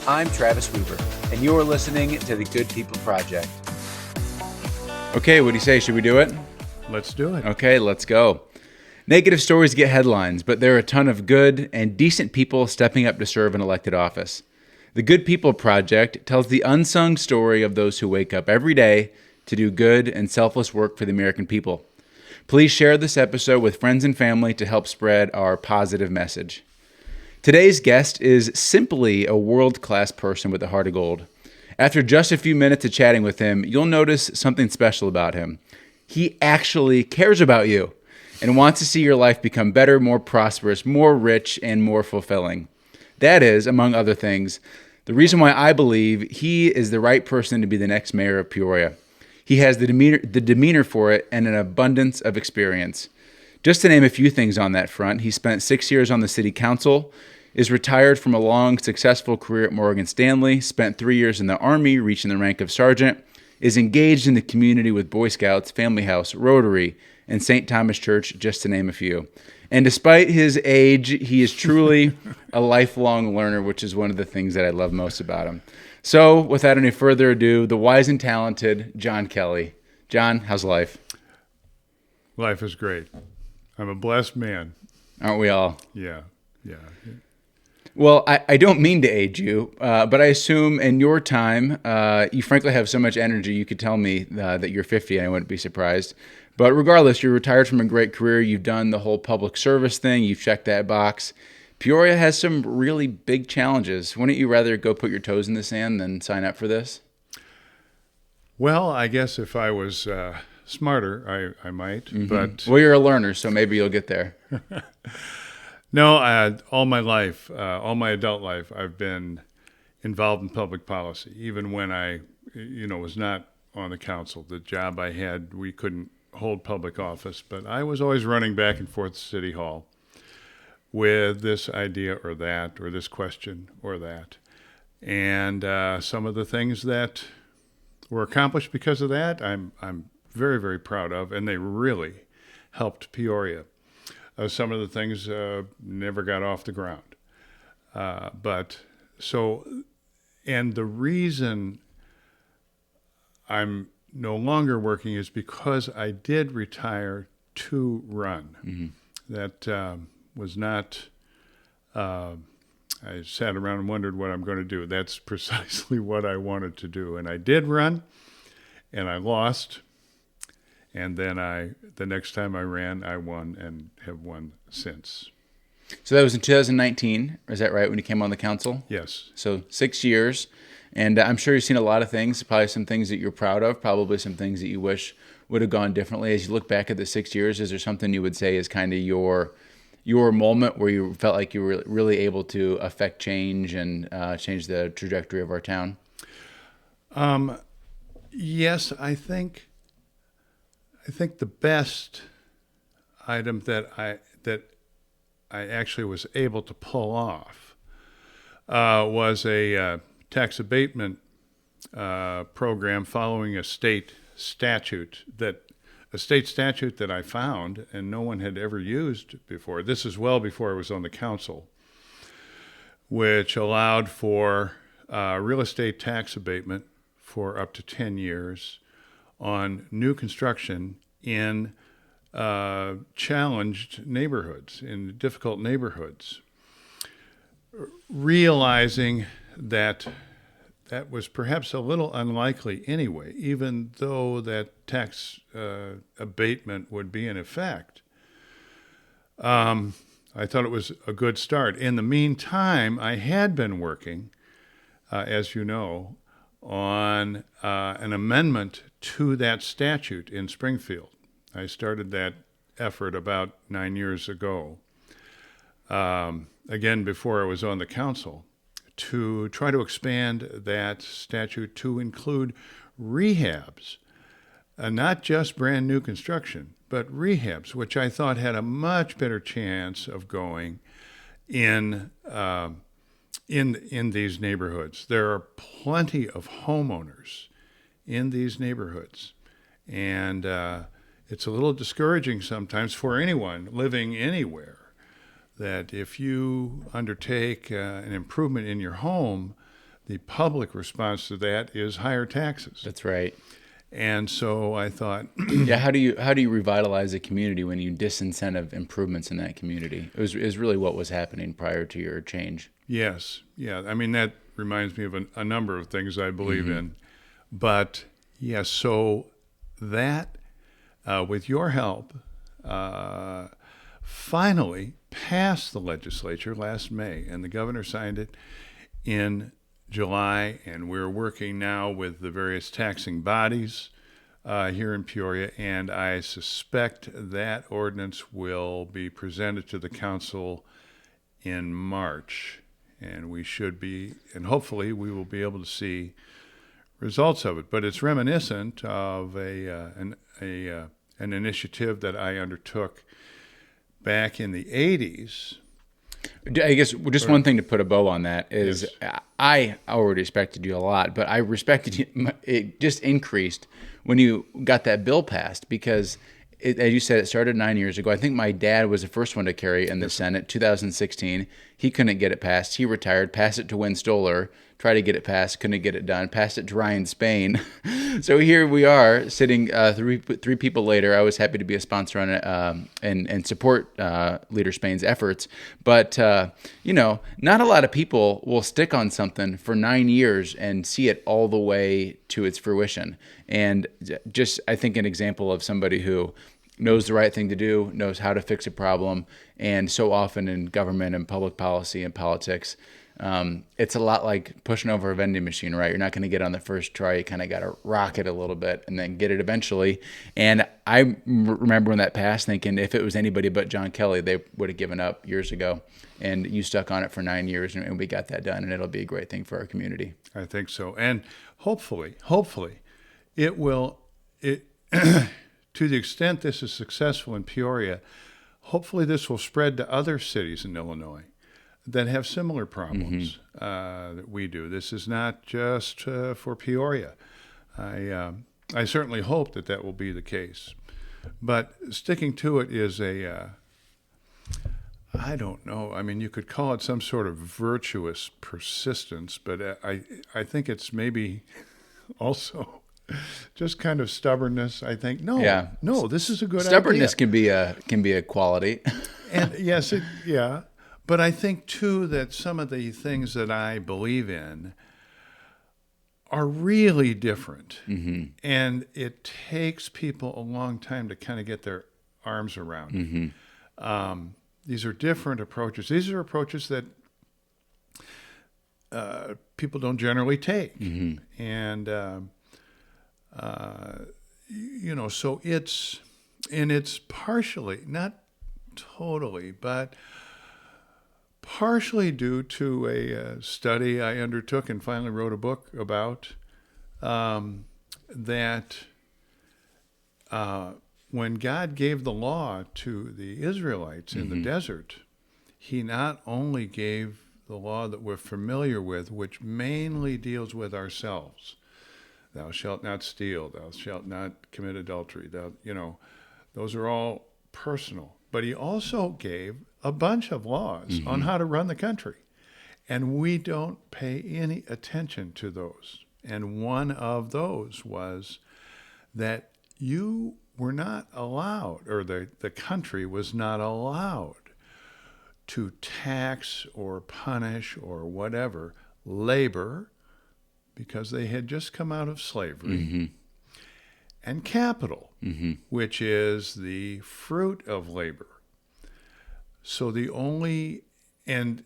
I'm Travis Weaver, and you're listening to the Good People Project. Okay, what do you say? Should we do it? Let's do it. Okay, let's go. Negative stories get headlines, but there are a ton of good and decent people stepping up to serve an elected office. The Good People Project tells the unsung story of those who wake up every day to do good and selfless work for the American people. Please share this episode with friends and family to help spread our positive message. Today's guest is simply a world-class person with a heart of gold. After just a few minutes of chatting with him, you'll notice something special about him. He actually cares about you and wants to see your life become better, more prosperous, more rich, and more fulfilling. That is, among other things, the reason why I believe he is the right person to be the next mayor of Peoria. He has the demeanor for it and an abundance of experience. Just to name a few things on that front, he spent 6 years on the city council, is retired from a long, successful career at Morgan Stanley, spent 3 years in the Army, reaching the rank of sergeant, is engaged in the community with Boy Scouts, Family House, Rotary, and St. Thomas Church, just to name a few. And despite his age, he is truly a lifelong learner, which is one of the things that I love most about him. So, without any further ado, the wise and talented John Kelly. John, how's life? Life is great. I'm a blessed man. Aren't we all? Yeah. Well, I don't mean to age you, but I assume in your time, you frankly have so much energy, you could tell me that you're 50 and I wouldn't be surprised. But regardless, you're retired from a great career. You've done the whole public service thing. You've checked that box. Peoria has some really big challenges. Wouldn't you rather go put your toes in the sand than sign up for this? Well, I guess if I was smarter, I might. Mm-hmm. But well, you're a learner, so maybe you'll get there. No, all my life, all my adult life, I've been involved in public policy. Even when I, was not on the council, the job I had, we couldn't hold public office, but I was always running back and forth to City Hall with this idea or that, or this question or that. And some of the things that were accomplished because of that, I'm very, very proud of, and they really helped Peoria. Some of the things never got off the ground. And the reason I'm no longer working is because I did retire to run. Mm-hmm. That was not, I sat around and wondered what I'm going to do. That's precisely what I wanted to do. And I did run, and I lost. And then the next time I ran, I won and have won since. So that was in 2019, is that right, when you came on the council? Yes. So 6 years, and I'm sure you've seen a lot of things, probably some things that you're proud of, probably some things that you wish would have gone differently. As you look back at the 6 years, is there something you would say is kind of your moment where you felt like you were really able to affect change and change the trajectory of our town? Yes, I think the best item that I actually was able to pull off was a tax abatement program following a state statute that I found and no one had ever used before. This is well before I was on the council, which allowed for real estate tax abatement for up to 10 years on new construction in challenged neighborhoods, in difficult neighborhoods, realizing that was perhaps a little unlikely anyway, even though that tax abatement would be in effect. I thought it was a good start. In the meantime, I had been working, as you know, on an amendment to that statute in Springfield. I started that effort about 9 years ago, again before I was on the council, to try to expand that statute to include rehabs, not just brand new construction, but rehabs, which I thought had a much better chance of going in these neighborhoods. There are plenty of homeowners in these neighborhoods, and it's a little discouraging sometimes for anyone living anywhere that if you undertake an improvement in your home, the public response to that is higher taxes. That's right. And so I thought, Yeah, how do you revitalize a community when you disincentive improvements in that community? It was really what was happening prior to your change. yes, yeah. I mean, that reminds me of a number of things I believe in. But yes, so that, with your help, finally passed the legislature last May, and the governor signed it in July, and we're working now with the various taxing bodies here in Peoria, and I suspect that ordinance will be presented to the council in March, and and hopefully we will be able to see results of it. But it's reminiscent of an initiative that I undertook back in the 80s. I guess just one thing to put a bow on that is I already respected you a lot, but I respected you. It just increased when you got that bill passed because, as you said, it started 9 years ago. I think my dad was the first one to carry in the Senate, 2016. He couldn't get it passed. He retired, passed it to Win Stoller, tried to get it passed, couldn't get it done, passed it to Ryan Spain. So here we are sitting three people later. I was happy to be a sponsor on it and support Leader Spain's efforts. But, not a lot of people will stick on something for 9 years and see it all the way to its fruition. And just, I think, an example of somebody who knows the right thing to do, knows how to fix a problem. And so often in government and public policy and politics, it's a lot like pushing over a vending machine, right? You're not going to get on the first try. You kind of got to rock it a little bit and then get it eventually. And I remember when that passed thinking if it was anybody but John Kelly, they would have given up years ago. And you stuck on it for 9 years and we got that done. And it'll be a great thing for our community. I think so. And hopefully, it will, to the extent this is successful in Peoria, hopefully this will spread to other cities in Illinois that have similar problems that we do. This is not just for Peoria. I certainly hope that will be the case. But sticking to it is I don't know. I mean, you could call it some sort of virtuous persistence, but I think it's maybe also just kind of stubbornness. I think no, this is a good Stubbornness idea. can be a quality. And yes, yeah. But I think, too, that some of the things that I believe in are really different. And it takes people a long time to kind of get their arms around. These are different approaches. These are approaches that people don't generally take. And, so it's partially, not totally, but partially due to a study I undertook and finally wrote a book about that when God gave the law to the Israelites in the desert, he not only gave the law that we're familiar with, which mainly deals with ourselves. Thou shalt not steal, thou shalt not commit adultery, those are all personal. But he also gave a bunch of laws on how to run the country. And we don't pay any attention to those. And one of those was that you were not allowed, or the country was not allowed to tax or punish or whatever labor, because they had just come out of slavery, and capital, which is the fruit of labor. So and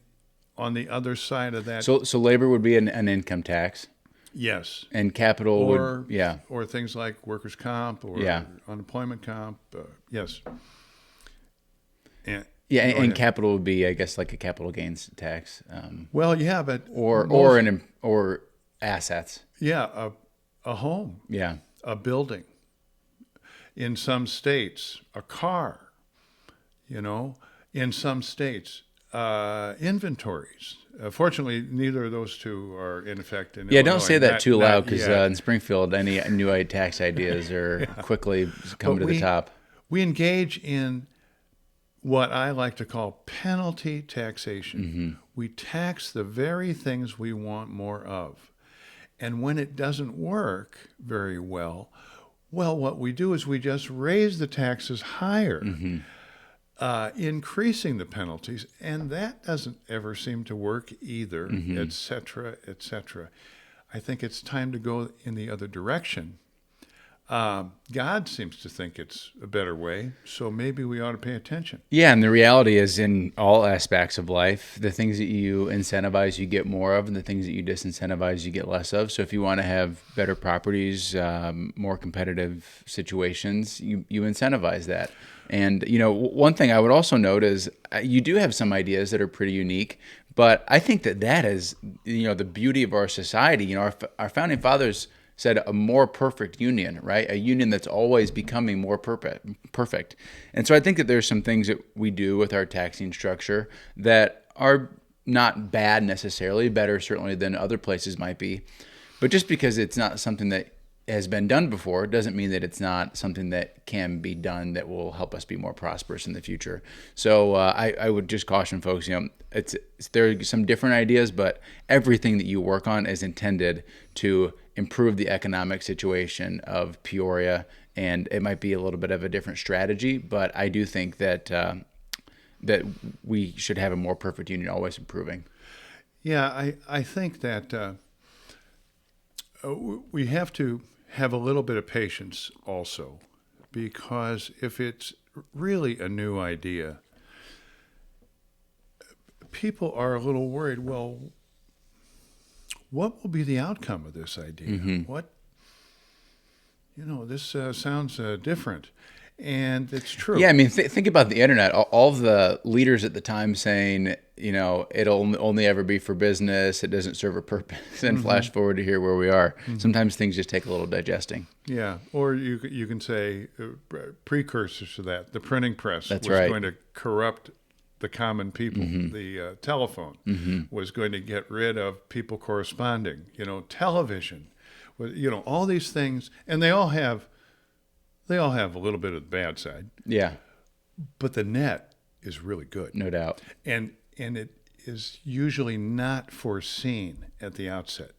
on the other side of that... So labor would be an income tax? Yes. And capital or things like workers' comp or unemployment comp, yes. And capital would be, I guess, like a capital gains tax. But... Or assets. Yeah, a home. Yeah. A building. In some states, a car, in some states, inventories. Fortunately, neither of those two are in effect in Illinois. Don't say that too loud, because in Springfield, any new tax ideas are quickly coming to the top. We engage in what I like to call penalty taxation. We tax the very things we want more of. And when it doesn't work very well, what we do is we just raise the taxes higher, increasing the penalties, and that doesn't ever seem to work either, et cetera, et cetera. I think it's time to go in the other direction. God seems to think it's a better way, so maybe we ought to pay attention. Yeah, and the reality is in all aspects of life, the things that you incentivize, you get more of, and the things that you disincentivize, you get less of. So if you want to have better properties, more competitive situations, you incentivize that. And, one thing I would also note is you do have some ideas that are pretty unique, but I think that is, the beauty of our society. Our founding fathers said a more perfect union, right? A union that's always becoming more perfect. And so I think that there's some things that we do with our taxing structure that are not bad necessarily, better certainly than other places might be. But just because it's not something that has been done before doesn't mean that it's not something that can be done that will help us be more prosperous in the future. So I would just caution folks, there are some different ideas, but everything that you work on is intended to improve the economic situation of Peoria, and it might be a little bit of a different strategy, but I do think that that we should have a more perfect union, always improving. Yeah, I think that we have to have a little bit of patience also, because if it's really a new idea, people are a little worried, well, what will be the outcome of this idea? What, this sounds different. And it's true. Yeah, I mean, think about the internet. All the leaders at the time saying, it'll only ever be for business. It doesn't serve a purpose. And flash forward to here where we are. Sometimes things just take a little digesting. Yeah, or you can say precursors to that. The printing press was going to corrupt the common people. The telephone was going to get rid of people corresponding. Television, all these things, and they all have a little bit of the bad side. Yeah. But the net is really good. No doubt. And it is usually not foreseen at the outset.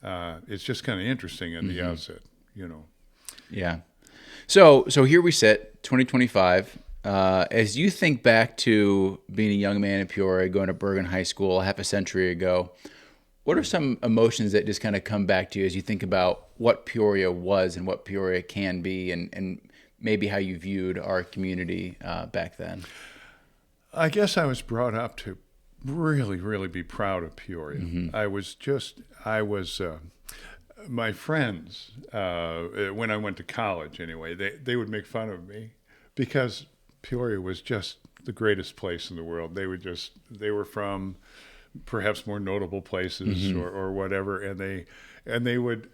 It's just kind of interesting at the outset, Yeah. So here we sit, 2025. As you think back to being a young man in Peoria, going to Bergen High School half a century ago, what are some emotions that just kind of come back to you as you think about what Peoria was and what Peoria can be, and maybe how you viewed our community back then? I guess I was brought up to really, really be proud of Peoria. My friends, when I went to college anyway, they would make fun of me because Peoria was just the greatest place in the world. They were from perhaps more notable places or whatever, and they would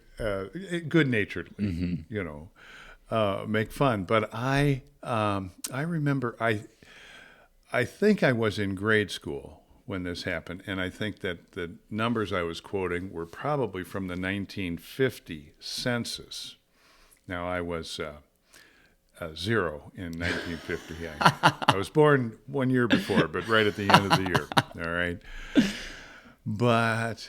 good-naturedly, make fun. But I remember I think I was in grade school when this happened, and I think that the numbers I was quoting were probably from the 1950 census. Now I was 0 in 1950. I was born 1 year before, but right at the end of the year. All right. But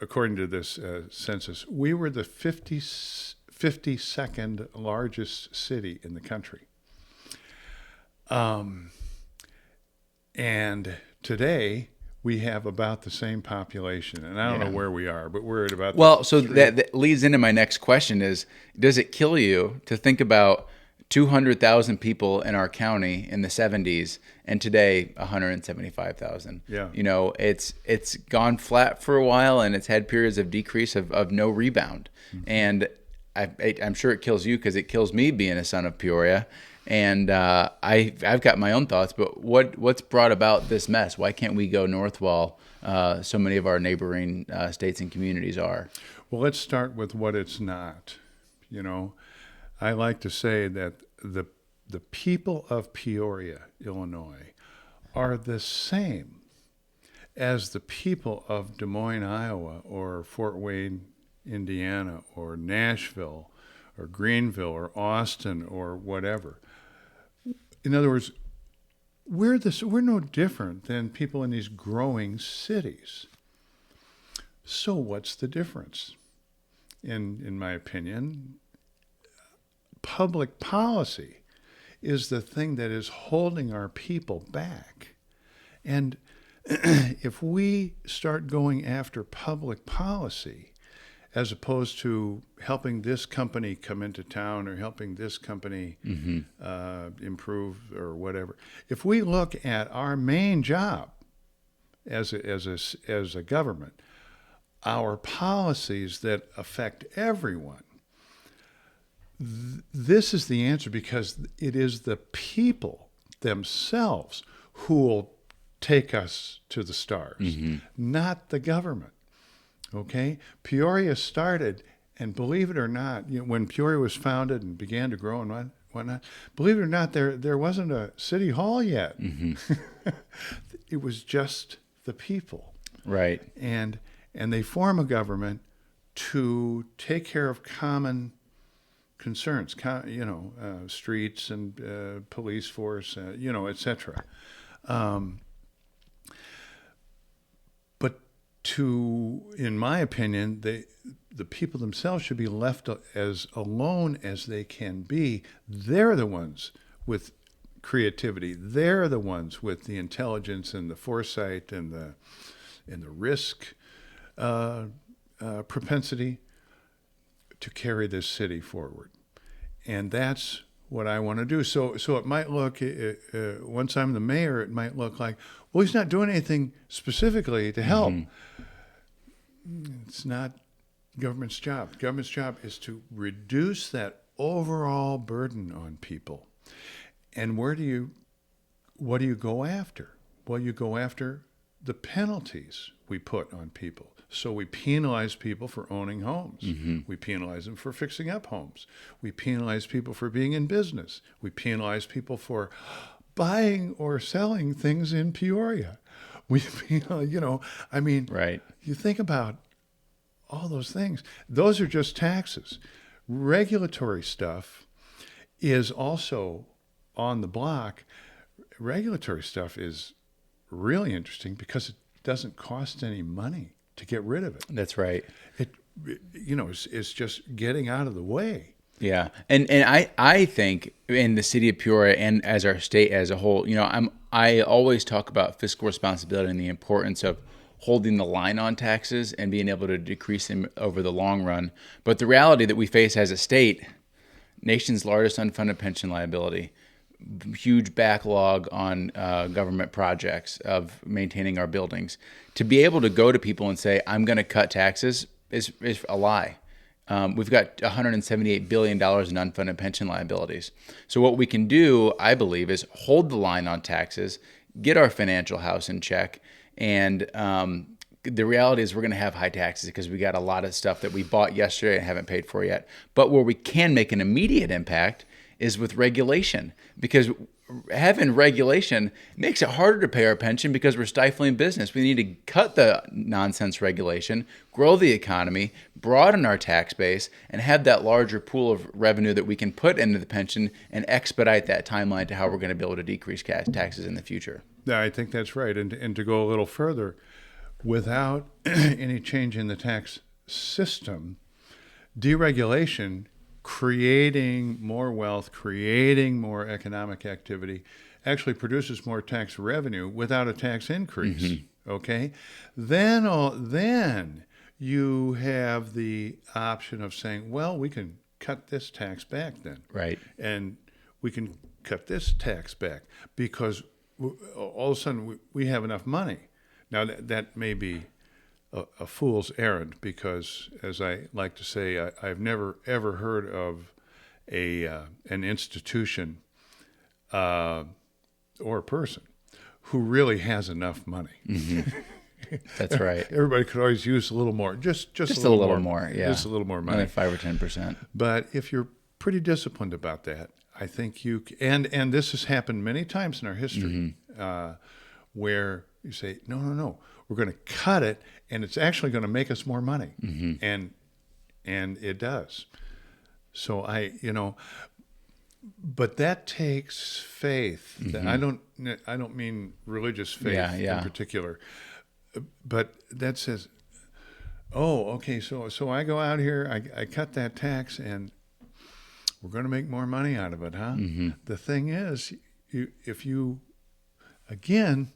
according to this census, we were the 52nd largest city in the country. And today we have about the same population, and I don't know where we are, but we're at about. Well, so that leads into my next question: is does it kill you to think about 200,000 people in our county in the 70s, and today 175,000? Yeah. It's gone flat for a while, and it's had periods of decrease of no rebound. And I'm sure it kills you because it kills me being a son of Peoria. And I've got my own thoughts, but what's brought about this mess? Why can't we go north while so many of our neighboring states and communities are? Well, let's start with what it's not. I like to say that the people of Peoria, Illinois, are the same as the people of Des Moines, Iowa, or Fort Wayne, Indiana, or Nashville, or Greenville, or Austin, or whatever. In other words, we're no different than people in these growing cities. So what's the difference? In my opinion, public policy is the thing that is holding our people back. And if we start going after public policy as opposed to helping this company come into town or helping this company improve or whatever, if we look at our main job as a government, our policies that affect everyone, this is the answer, because it is the people themselves who will take us to the stars, not the government. Okay? Peoria started, and believe it or not, when Peoria was founded and began to grow and whatnot, believe it or not, there wasn't a city hall yet. It was just the people. Right. And they form a government to take care of common concerns, streets and police force, etc. But in my opinion, the people themselves should be left as alone as they can be. They're the ones with creativity. They're the ones with the intelligence and the foresight and the risk propensity to carry this city forward. And that's what I want to do. So it might look, once I'm the mayor, it might look like, well, he's not doing anything specifically to help. It's not government's job. Government's job is to reduce that overall burden on people. And what do you go after? Well, you go after the penalties we put on people. So we penalize people for owning homes. We penalize them for fixing up homes. We penalize people for being in business. We penalize people for buying or selling things in Peoria. We, right. You think about all those things. Those are just taxes. Regulatory stuff is also on the block. Regulatory stuff is really interesting because it doesn't cost any money to get rid of it. That's right. It's just getting out of the way. Yeah. And I think in the city of Peoria and as our state as a whole, I always talk about fiscal responsibility and the importance of holding the line on taxes and being able to decrease them over the long run. But the reality that we face as a state, nation's largest unfunded pension liability, huge backlog on government projects of maintaining our buildings. To be able to go to people and say, I'm going to cut taxes is a lie. We've got $178 billion in unfunded pension liabilities. So what we can do, I believe, is hold the line on taxes, get our financial house in check, and the reality is we're going to have high taxes because we got a lot of stuff that we bought yesterday and haven't paid for yet. But where we can make an immediate impact is with regulation, because having regulation makes it harder to pay our pension because we're stifling business. We need to cut the nonsense regulation, grow the economy, broaden our tax base, and have that larger pool of revenue that we can put into the pension and expedite that timeline to how we're going to be able to decrease taxes in the future. Yeah, I think that's right. And to go a little further, without any change in the tax system, deregulation, creating more wealth, creating more economic activity, actually produces more tax revenue without a tax increase. Okay? Then you have the option of saying, well, we can cut this tax back then. Right. And we can cut this tax back because all of a sudden we have enough money. Now, that may be a fool's errand because, as I like to say, I've never, ever heard of an institution or a person who really has enough money. That's right. Everybody could always use a little more, just a little more, yeah. Just a little more money. Only 5 or 10%. But if you're pretty disciplined about that, I think you and this has happened many times in our history, where you say, no, we're going to cut it, and it's actually going to make us more money, and it does. So but that takes faith. I don't mean religious faith in particular, but that says, oh, okay, so I go out here, I cut that tax, and we're going to make more money out of it, huh? The thing is, if you again,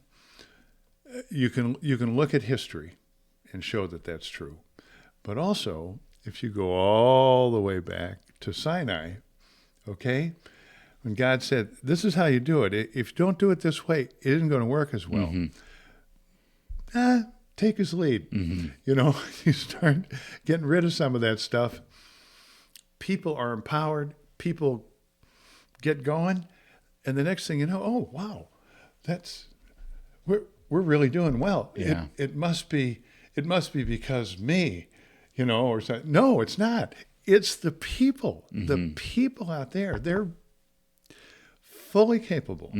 you can look at history and show that that's true, but also if you go all the way back to Sinai, okay, when God said, "This is how you do it. If you don't do it this way, it isn't going to work as well." Take his lead. You know, you start getting rid of some of that stuff. People are empowered. People get going, and the next thing you know, oh wow, we're really doing well. Yeah. It must be because me, you know, or something. No, it's not. It's the people. The people out there. They're fully capable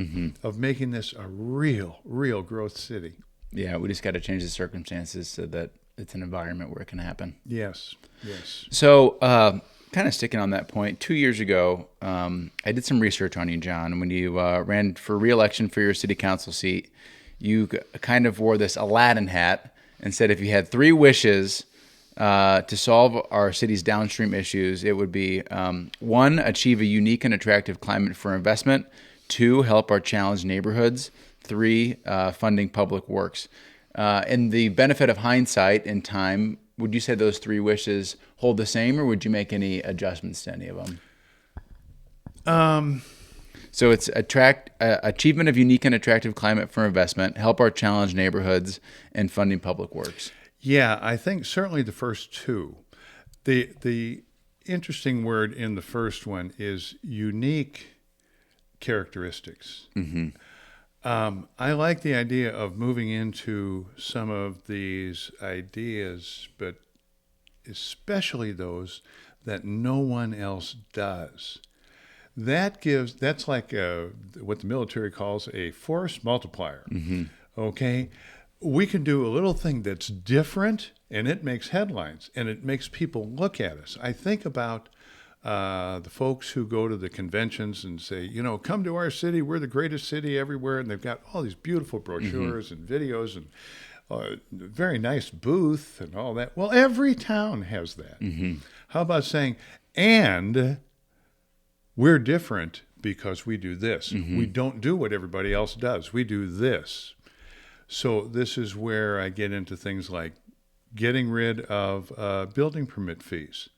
of making this a real growth city. Yeah, we just got to change the circumstances so that it's an environment where it can happen. Yes. So, kind of sticking on that point, 2 years ago, I did some research on you, John. When you ran for re-election for your city council seat, you kind of wore this Aladdin hat and said if you had 3 wishes to solve our city's downstream issues, it would be 1, achieve a unique and attractive climate for investment, 2, help our challenged neighborhoods, 3, funding public works. In the benefit of hindsight and time, would you say those 3 wishes hold the same, or would you make any adjustments to any of them? So it's achievement of unique and attractive climate for investment, help our challenged neighborhoods, and funding public works. Yeah, I think certainly the first 2. The interesting word in the first one is unique characteristics. I like the idea of moving into some of these ideas, but especially those that no one else does. That's like what the military calls a force multiplier. Okay? We can do a little thing that's different, and it makes headlines, and it makes people look at us. I think about the folks who go to the conventions and say, you know, come to our city, we're the greatest city everywhere, and they've got all these beautiful brochures and videos and very nice booth and all that. Well, every town has that. How about saying, and we're different because we do this. We don't do what everybody else does. We do this. So this is where I get into things like getting rid of building permit fees.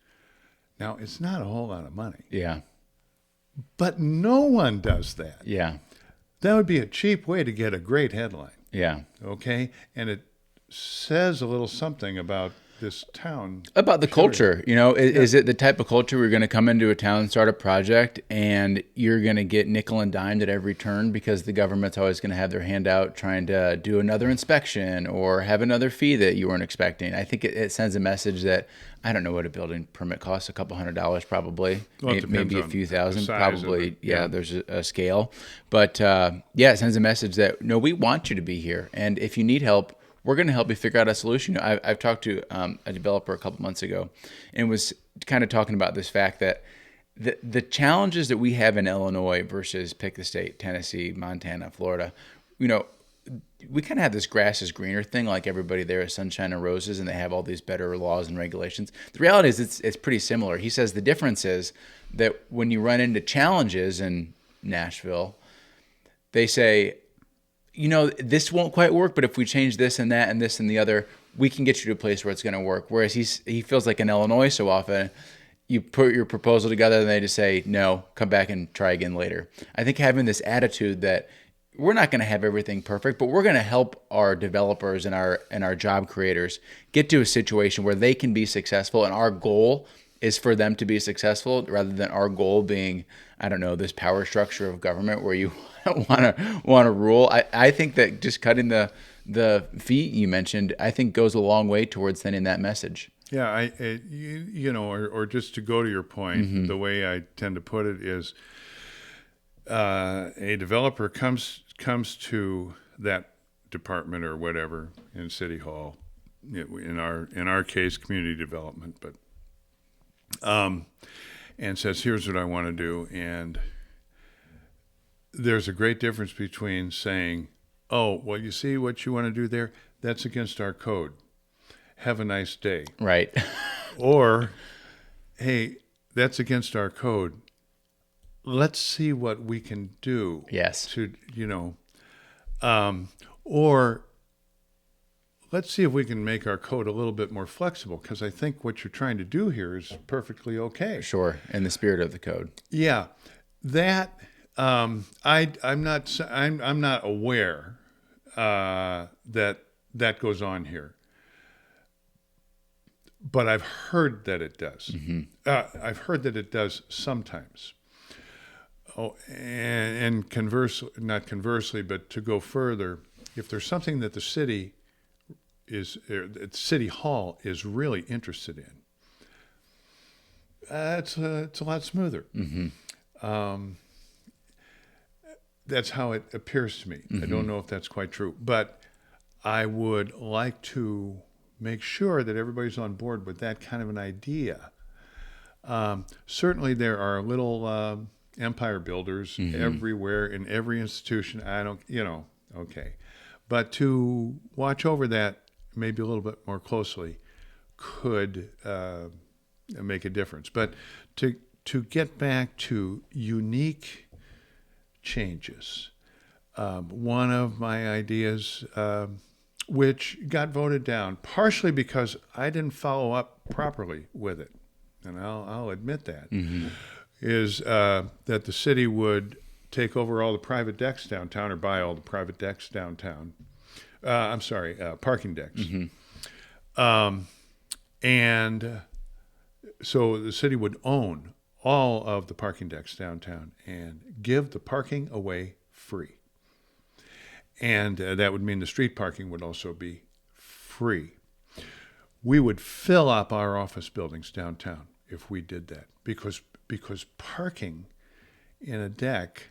Now, it's not a whole lot of money. Yeah. But no one does that. Yeah. That would be a cheap way to get a great headline. Yeah. Okay? And it says a little something about this town. About the culture, you know, is it the type of culture where you're going to come into a town, start a project, and you're going to get nickel and dimed at every turn because the government's always going to have their hand out trying to do another inspection or have another fee that you weren't expecting. I think it sends a message that, I don't know what a building permit costs, $200 probably, Well, maybe a few thousand, probably. Yeah, there's a scale. But it sends a message that, no, we want you to be here. And if you need help, we're going to help you figure out a solution. I've talked to a developer a couple months ago and was kind of talking about this fact that the challenges that we have in Illinois versus pick the state, Tennessee, Montana, Florida, you know, we kind of have this grass is greener thing, like everybody there is sunshine and roses and they have all these better laws and regulations. The reality is it's pretty similar. He says the difference is that when you run into challenges in Nashville, they say, you know, this won't quite work, but if we change this and that and this and the other, we can get you to a place where it's going to work. Whereas he feels like in Illinois so often, you put your proposal together and they just say, no, come back and try again later. I think having this attitude that we're not going to have everything perfect, but we're going to help our developers and our job creators get to a situation where they can be successful. And our goal is for them to be successful rather than our goal being, I don't know, this power structure of government where you want to rule. I think that just cutting the fee you mentioned, I think goes a long way towards sending that message. Yeah, you know, or just to go to your point, the way I tend to put it is, a developer comes to that department or whatever in City Hall, in our case, community development, but and says, here's what I want to do, and there's a great difference between saying, oh, well, you see what you want to do there? That's against our code. Have a nice day. Right. Or, hey, that's against our code. Let's see what we can do. Yes. To, or let's see if we can make our code a little bit more flexible, because I think what you're trying to do here is perfectly okay. Sure. In the spirit of the code. Yeah, that I'm not aware that goes on here, but I've heard that it does. I've heard that it does sometimes. Oh, and conversely, not conversely, but to go further, if there's something that the city hall is really interested in, it's a lot smoother. That's how it appears to me. I don't know if that's quite true, but I would like to make sure that everybody's on board with that kind of an idea. Certainly, there are little empire builders everywhere in every institution. I don't, okay. But to watch over that maybe a little bit more closely could make a difference. But to get back to unique changes, one of my ideas, which got voted down partially because I didn't follow up properly with it, and I'll admit that, is that the city would take over all the private decks downtown, or buy all the private decks downtown. Parking decks. And so the city would own all of the parking decks downtown and give the parking away free. And that would mean the street parking would also be free. We would fill up our office buildings downtown if we did that, because parking in a deck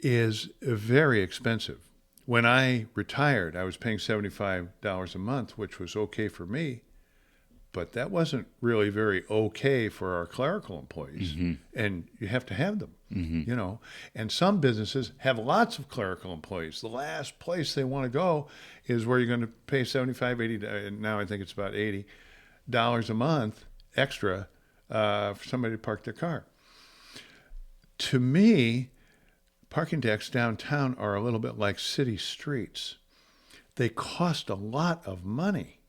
is very expensive. When I retired, I was paying $75 a month, which was okay for me, but that wasn't really very okay for our clerical employees. And you have to have them, And some businesses have lots of clerical employees. The last place they want to go is where you're going to pay $75, $80, now I think it's about $80 a month extra for somebody to park their car. To me, parking decks downtown are a little bit like city streets. They cost a lot of money.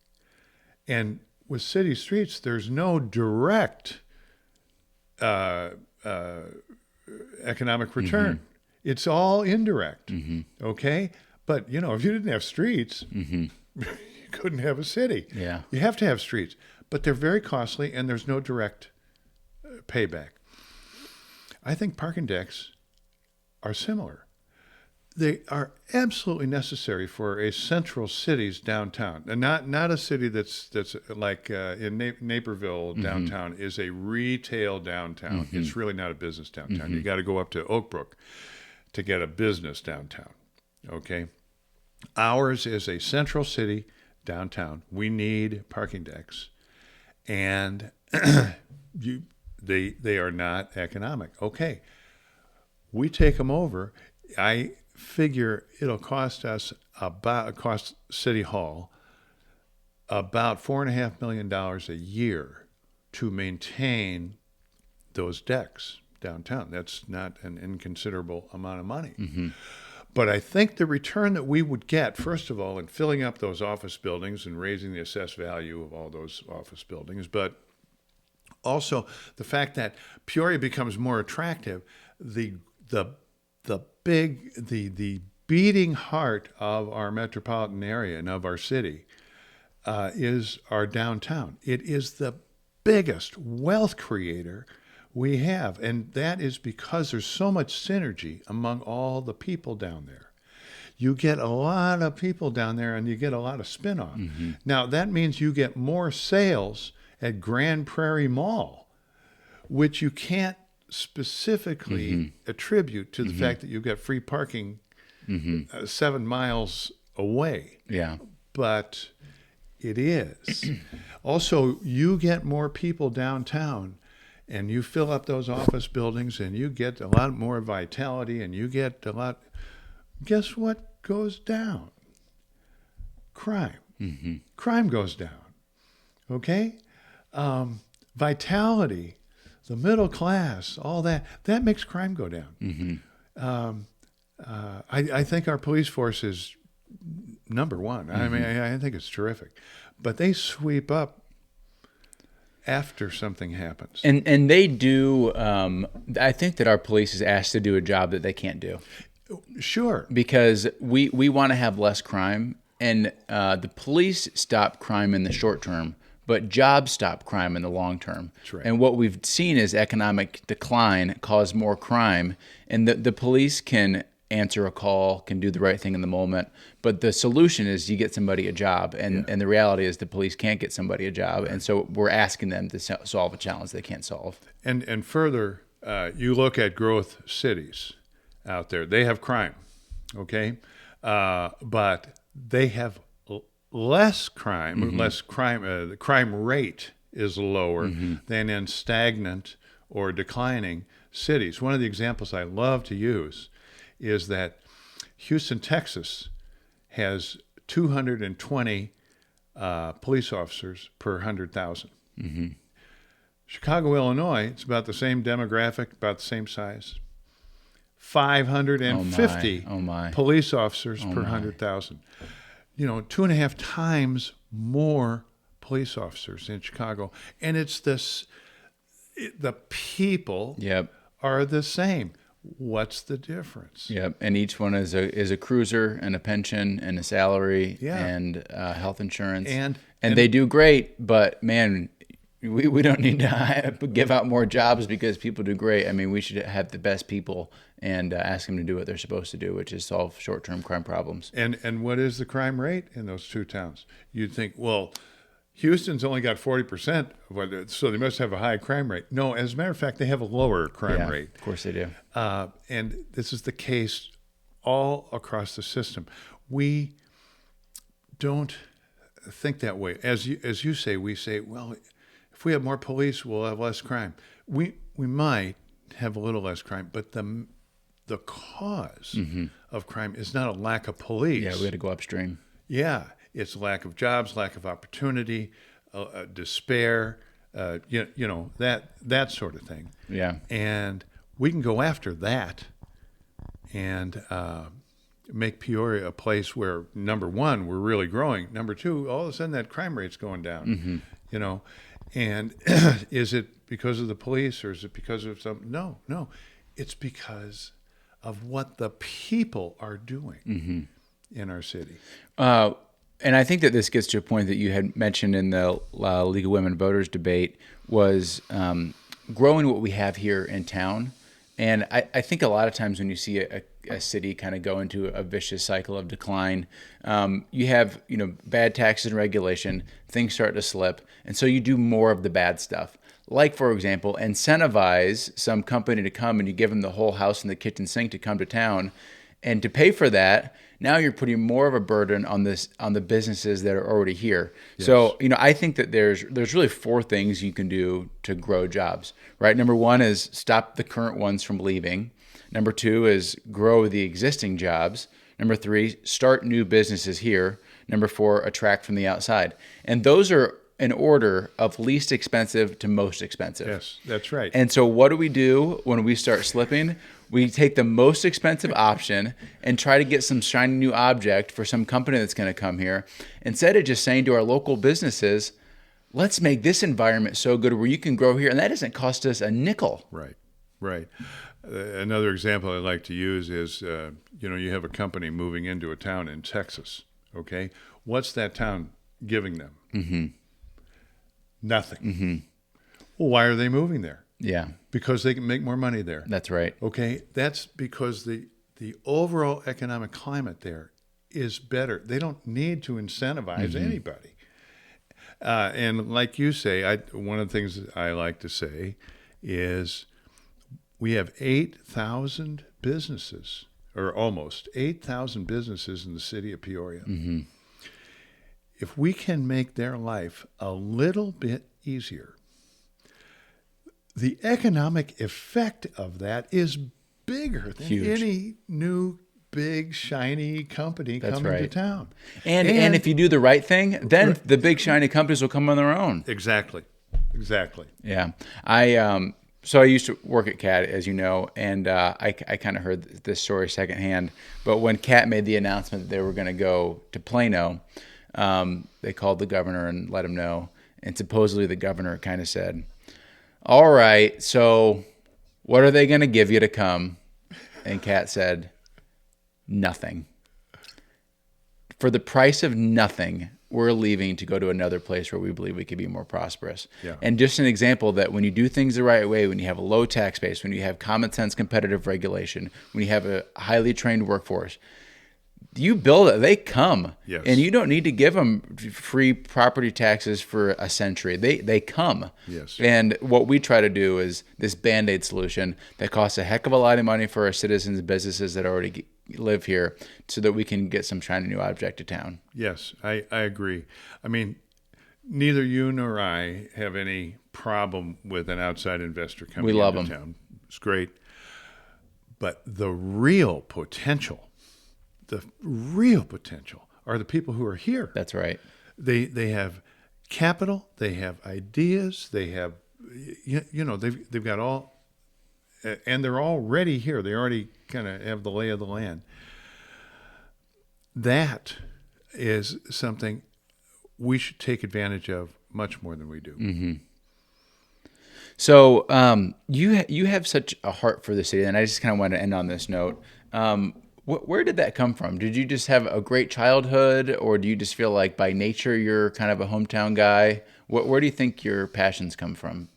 And with city streets, there's no direct economic return. It's all indirect, okay? But, if you didn't have streets, you couldn't have a city. Yeah. You have to have streets. But they're very costly, and there's no direct payback. I think parking decks are similar. They are absolutely necessary for a central city's downtown, and not a city that's like in Naperville downtown is a retail downtown. It's really not a business downtown. You got to go up to Oak Brook to get a business downtown. Okay, ours is a central city downtown. We need parking decks, and they are not economic. Okay. We take them over. I figure it'll cost City Hall about $4.5 million a year to maintain those decks downtown. That's not an inconsiderable amount of money. But I think the return that we would get, first of all, in filling up those office buildings and raising the assessed value of all those office buildings, but also the fact that Peoria becomes more attractive, the beating heart of our metropolitan area and of our city is our downtown. It is the biggest wealth creator we have, and that is because there's so much synergy among all the people down there. You get a lot of people down there, and you get a lot of spin-off. Now, that means you get more sales at Grand Prairie Mall, which you can't specifically attribute to the fact that you get free parking 7 miles away. Yeah. But it is. Also, you get more people downtown and you fill up those office buildings and you get a lot more vitality and you get a lot, guess what goes down? Crime. Crime goes down. Okay? Vitality, the middle class, all that makes crime go down. I think our police force is number one. I mean, I think it's terrific. But they sweep up after something happens. And they do, I think that our police is asked to do a job that they can't do. Sure. Because we want to have less crime, and the police stop crime in the short term, but jobs stop crime in the long term. That's right. And what we've seen is economic decline cause more crime, and the police can answer a call, can do the right thing in the moment, but the solution is you get somebody a job, and the reality is the police can't get somebody a job, and so we're asking them to solve a challenge they can't solve. And further, you look at growth cities out there, they have crime, okay? But they have less crime, the crime rate is lower than in stagnant or declining cities. One of the examples I love to use is that Houston, Texas has 220 police officers per 100,000. Chicago, Illinois, it's about the same demographic, about the same size. 550 police officers per 100,000. 2.5 times more police officers in Chicago. And it's the people are the same. What's the difference? Yep, and each one is a cruiser and a pension and a salary and health insurance. And they do great, but man, we don't need to give out more jobs because people do great. I mean, we should have the best people and ask them to do what they're supposed to do, which is solve short-term crime problems. And what is the crime rate in those two towns? You'd think, well, Houston's only got 40% of what, so they must have a high crime rate. No, as a matter of fact, they have a lower crime rate. Of course they do. And this is the case all across the system. We don't think that way. As you say, we say, well, if we have more police, we'll have less crime. We might have a little less crime, but the cause of crime is not a lack of police. Yeah, we had to go upstream. Yeah, it's lack of jobs, lack of opportunity, despair, that sort of thing. Yeah. And we can go after that and make Peoria a place where, number one, we're really growing. Number two, all of a sudden that crime rate's going down. And is it because of the police or is it because of something? No. It's because of what the people are doing in our city. And I think that this gets to a point that you had mentioned in the League of Women Voters debate was growing what we have here in town. And I think a lot of times when you see a city kind of go into a vicious cycle of decline, you have bad taxes and regulation, things start to slip, and so you do more of the bad stuff. Like, for example, incentivize some company to come and you give them the whole house and the kitchen sink to come to town, and to pay for that, now you're putting more of a burden on the businesses that are already here. Yes. So, I think that there's really 4 things you can do to grow jobs, right? Number 1 is stop the current ones from leaving. Number 2 is grow the existing jobs. Number 3, start new businesses here. Number 4, attract from the outside. And those are in order of least expensive to most expensive. Yes, that's right. And so what do we do when we start slipping? We take the most expensive option and try to get some shiny new object for some company that's going to come here, instead of just saying to our local businesses, let's make this environment so good where you can grow here, and that doesn't cost us a nickel. Right. Another example I like to use is, you have a company moving into a town in Texas, okay? What's that town giving them? Nothing. Well, why are they moving there? Yeah. Because they can make more money there. That's right. Okay? That's because the overall economic climate there is better. They don't need to incentivize anybody. And like you say, one of the things that I like to say is we have 8,000 businesses, or almost 8,000 businesses in the city of Peoria. If we can make their life a little bit easier, the economic effect of that is bigger than Huge. any new big shiny company That's coming to right. town. And if you do the right thing, then the big shiny companies will come on their own. Exactly. Yeah. So I used to work at CAT, as you know, and I kind of heard this story secondhand. But when CAT made the announcement that they were going to go to Plano, they called the governor and let him know. And supposedly the governor kind of said, "All right, so what are they going to give you to come?" And CAT said, "Nothing. For the price of nothing, we're leaving to go to another place where we believe we could be more prosperous." Yeah. And just an example that when you do things the right way, when you have a low tax base, when you have common sense competitive regulation, when you have a highly trained workforce, you build it, they come. Yes. And you don't need to give them free property taxes for a century. They come. Yes. And what we try to do is this Band-Aid solution that costs a heck of a lot of money for our citizens and businesses that already live here so that we can get some shiny new object to town. Yes, I agree. I mean, neither you nor I have any problem with an outside investor coming We love into them. town. It's great. But the real potential are the people who are here. That's right. They have capital, they have ideas, they have, they've got all, and they're already here. They already kind of have the lay of the land. That is something we should take advantage of much more than we do. Mm-hmm. So you have such a heart for the city, and I just kind of want to end on this note. Where did that come from? Did you just have a great childhood, or do you just feel like by nature you're kind of a hometown guy? Where do you think your passions come from?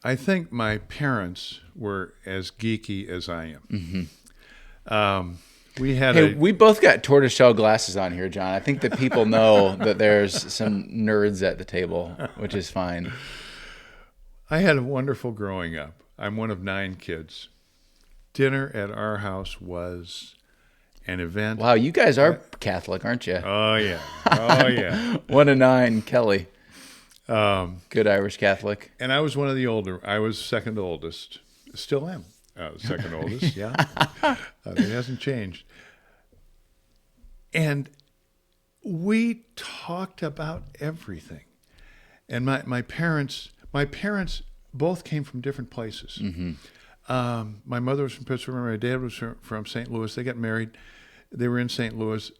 I think my parents were as geeky as I am. Mm-hmm. We both got tortoiseshell glasses on here, John. I think that people know that there's some nerds at the table, which is fine. I had a wonderful growing up. I'm one of 9 kids. Dinner at our house was an event. Wow, you guys are Catholic, aren't you? Oh, yeah. Oh, yeah. 1 of 9, Kelly. Good Irish Catholic. And I was one of the older. I was second oldest. Still am second oldest, yeah. It hasn't changed. And we talked about everything. And my parents both came from different places. Mm-hmm. My mother was from Pittsburgh. My dad was from St. Louis. They got married. They were in St. Louis.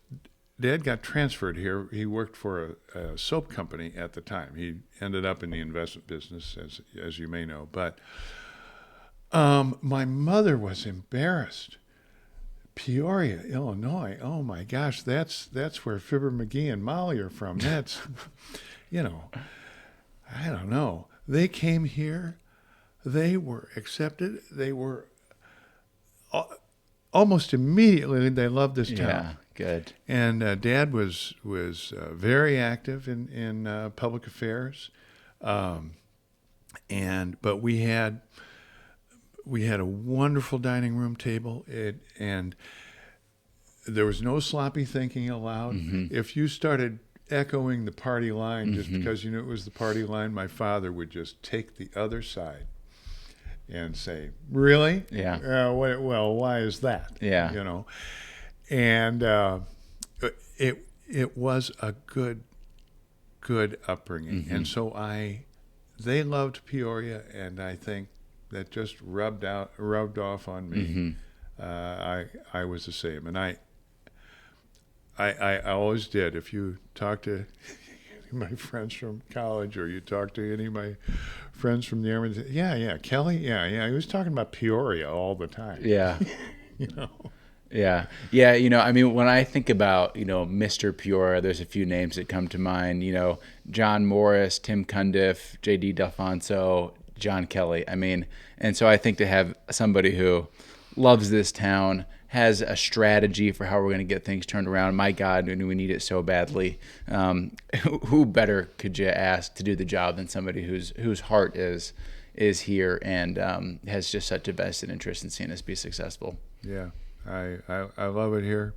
Dad got transferred here. He worked for a soap company at the time. He ended up in the investment business, as you may know. But my mother was embarrassed. Peoria, Illinois. Oh my gosh, that's where Fibber McGee and Molly are from. That's, I don't know. They came here. They were accepted. They were almost immediately. They loved this town. Yeah, good. And Dad was very active in public affairs, but we had a wonderful dining room table, and there was no sloppy thinking allowed. Mm-hmm. If you started echoing the party line just because you knew it was the party line, my father would just take the other side and say, "Really? Yeah. Well, why is that?" Yeah. And it was a good upbringing, and so they loved Peoria, and I think that just rubbed off on me. Mm-hmm. I was the same, and I always did. If you talk to my friends from college, or you talk to any of my friends from the Army, yeah, Kelly, yeah, he was talking about Peoria all the time. Yeah. Yeah. Yeah. I mean, when I think about, Mr. Peoria, there's a few names that come to mind, John Morris, Tim Cundiff, J.D. Delfonso, John Kelly. I mean, and so I think to have somebody who loves this town, has a strategy for how we're going to get things turned around. My God, we need it so badly. Who better could you ask to do the job than somebody whose heart is here and has just such a vested interest in seeing us be successful. Yeah, I love it here.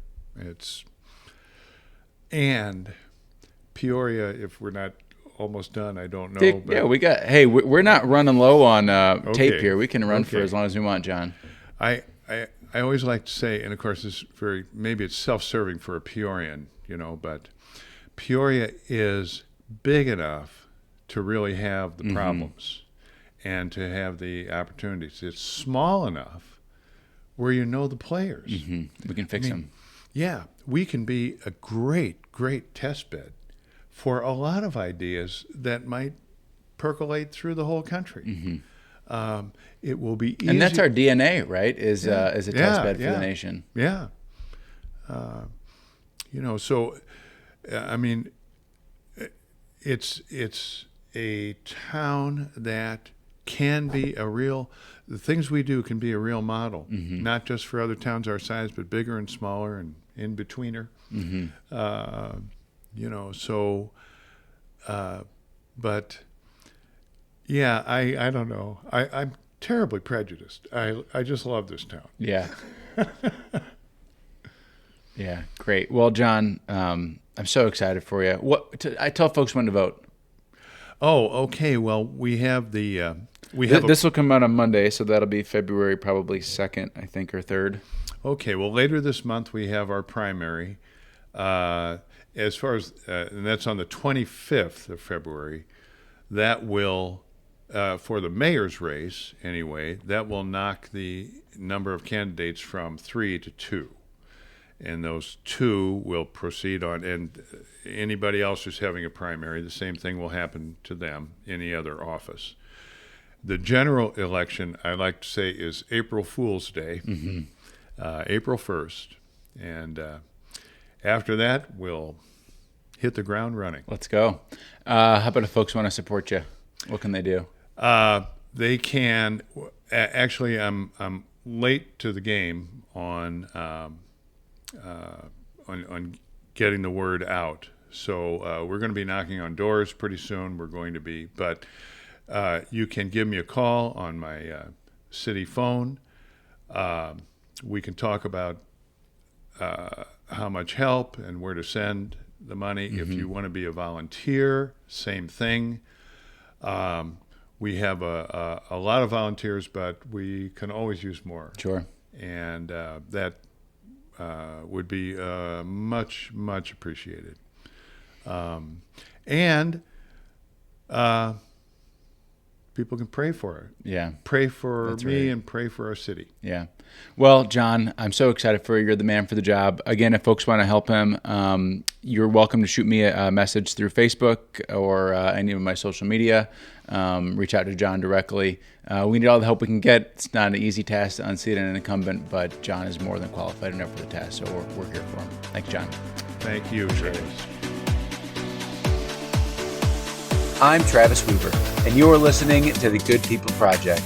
And Peoria, if we're not almost done. I don't know. Dude, but yeah, we're not running low on tape Okay. here. We can run for Okay. as long as we want, John. I always like to say, and of course, maybe it's self-serving for a Peorian, but Peoria is big enough to really have the problems and to have the opportunities. It's small enough where you know the players. We can fix them. Yeah, we can be a great test bed for a lot of ideas that might percolate through the whole country. It will be easy. And that's our DNA, right? Is a test bed for the nation. Yeah. So, I mean, it's a town that can be the things we do can be a real model, not just for other towns our size, but bigger and smaller and in-betweener. But yeah, I don't know. I'm terribly prejudiced. I just love this town. Yeah. Yeah, great. Well, John, I'm so excited for you. I tell folks when to vote. Oh, okay. Well, we have This will come out on Monday, so that'll be February probably 2nd, I think, or 3rd. Okay. Well, later this month we have our primary. As far as and that's on the 25th of February. That will for the mayor's race anyway. That will knock the number of candidates from 3 to 2. And those 2 will proceed on, and anybody else who's having a primary, the same thing will happen to them, any other office. The general election, I like to say, is April Fool's Day, April 1st. And after that, we'll hit the ground running. Let's go. How about if folks want to support you? What can they do? They can, actually, I'm late to the game on getting the word out. So we're going to be knocking on doors pretty soon. But you can give me a call on my city phone. We can talk about how much help and where to send the money. If you want to be a volunteer, same thing. We have a lot of volunteers, but we can always use more. Sure. And that would be much appreciated. And people can pray for it. Yeah. Pray for That's me right. and pray for our city. Yeah. Well, John, I'm so excited for you. You're the man for the job. Again, if folks want to help him, you're welcome to shoot me a message through Facebook or any of my social media. Reach out to John directly. We need all the help we can get. It's not an easy task to unseat an incumbent, but John is more than qualified enough for the task, so we're here for him. Thanks, John. Thank you, Travis. I'm Travis Weaver, and you're listening to the Good People Project.